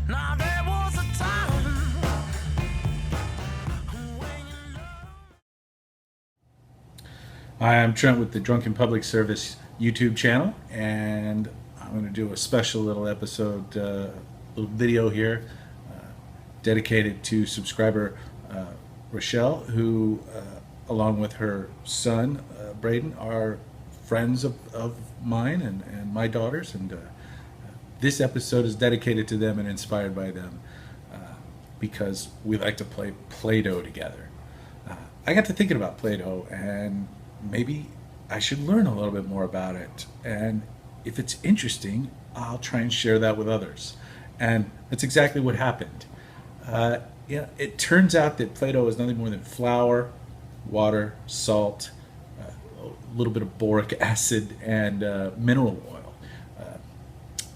Now there was a time when Hi, I'm Trent with the Drunken Public Service YouTube channel, and I'm going to do a special little episode, little video here, dedicated to subscriber Rochelle, who, along with her son Braden, are friends of mine and my daughters, and this episode is dedicated to them and inspired by them because we like to play Play-Doh together. I got to thinking about Play-Doh, and maybe I should learn a little bit more about it. And if it's interesting, I'll try and share that with others. And that's exactly what happened. It turns out that Play-Doh is nothing more than flour, water, salt, a little bit of boric acid, and mineral oil.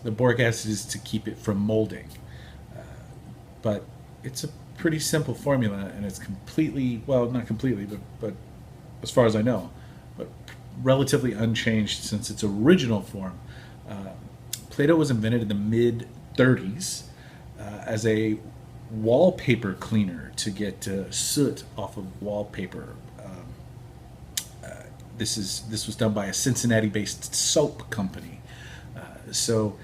The boric acid is to keep it from molding. But it's a pretty simple formula, and it's completely, well, not completely, but as far as I know, but relatively unchanged since its original form. Play-Doh was invented in the mid 30s as a wallpaper cleaner to get soot off of wallpaper. This was done by a Cincinnati-based soap company. So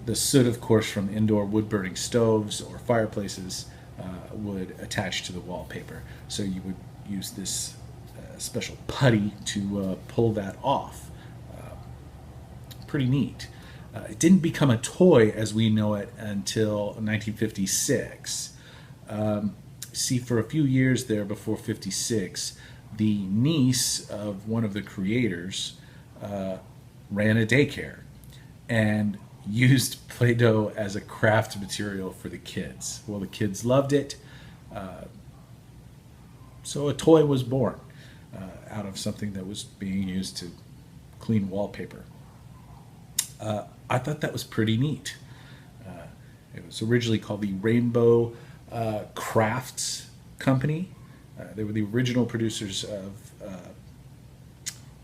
the soot, of course, from indoor wood-burning stoves or fireplaces would attach to the wallpaper. So you would use this special putty to pull that off. Pretty neat. It didn't become a toy as we know it until 1956. See, for a few years there before 56, the niece of one of the creators ran a daycare and used Play-Doh as a craft material for the kids. Well, the kids loved it, so a toy was born out of something that was being used to clean wallpaper. I thought that was pretty neat. It was originally called the Rainbow Crafts Company. They were the original producers of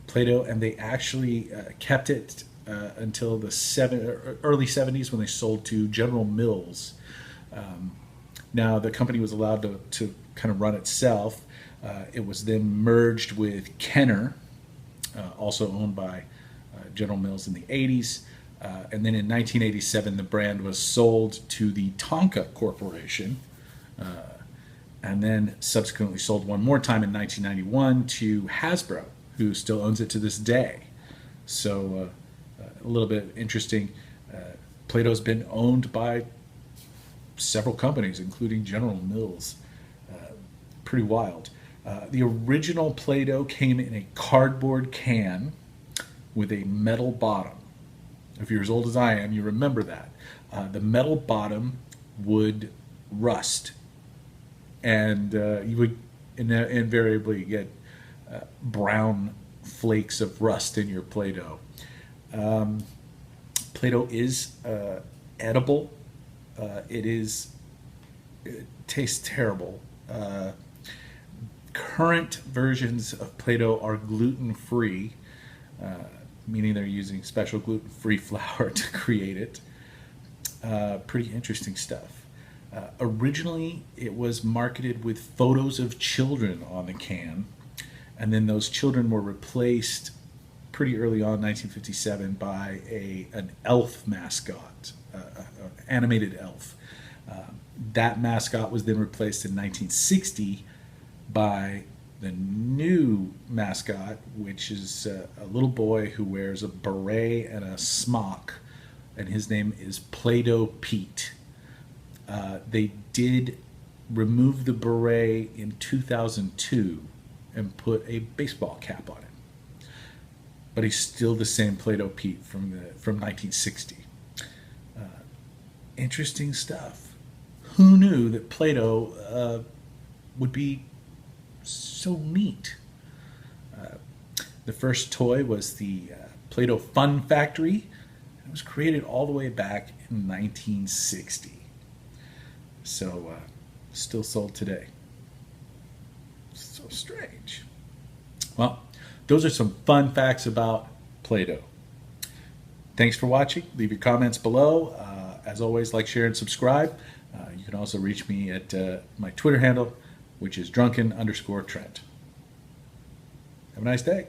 Play-Doh, and they actually kept it until the early 70s when they sold to General Mills. Now, the company was allowed to kind of run itself. It was then merged with Kenner, also owned by General Mills in the 80s. And then in 1987, the brand was sold to the Tonka Corporation, and then subsequently sold one more time in 1991 to Hasbro, who still owns it to this day. So a little bit interesting. Play-Doh's been owned by several companies, including General Mills. Pretty wild. The original Play-Doh came in a cardboard can with a metal bottom. If you're as old as I am, you remember that. The metal bottom would rust, and you would invariably get brown flakes of rust in your Play-Doh. Play-Doh is edible. It tastes terrible. Current versions of Play-Doh are gluten-free, meaning they're using special gluten-free flour to create it. Pretty interesting stuff. Originally, it was marketed with photos of children on the can, and then those children were replaced pretty early on, 1957, by an elf mascot, an animated elf. That mascot was then replaced in 1960 by the new mascot, which is a little boy who wears a beret and a smock, and his name is Play-Doh Pete. They did remove the beret in 2002 and put a baseball cap on him, but he's still the same Play-Doh Pete from 1960. Interesting stuff. Who knew that Play-Doh would be so neat? The first toy was the Play-Doh Fun Factory. It was created all the way back in 1960. So, still sold today. So strange. Well, those are some fun facts about Play-Doh. Thanks for watching. Leave your comments below. As always, like, share, and subscribe. You can also reach me at my Twitter handle, which is drunken_Trent. Have a nice day.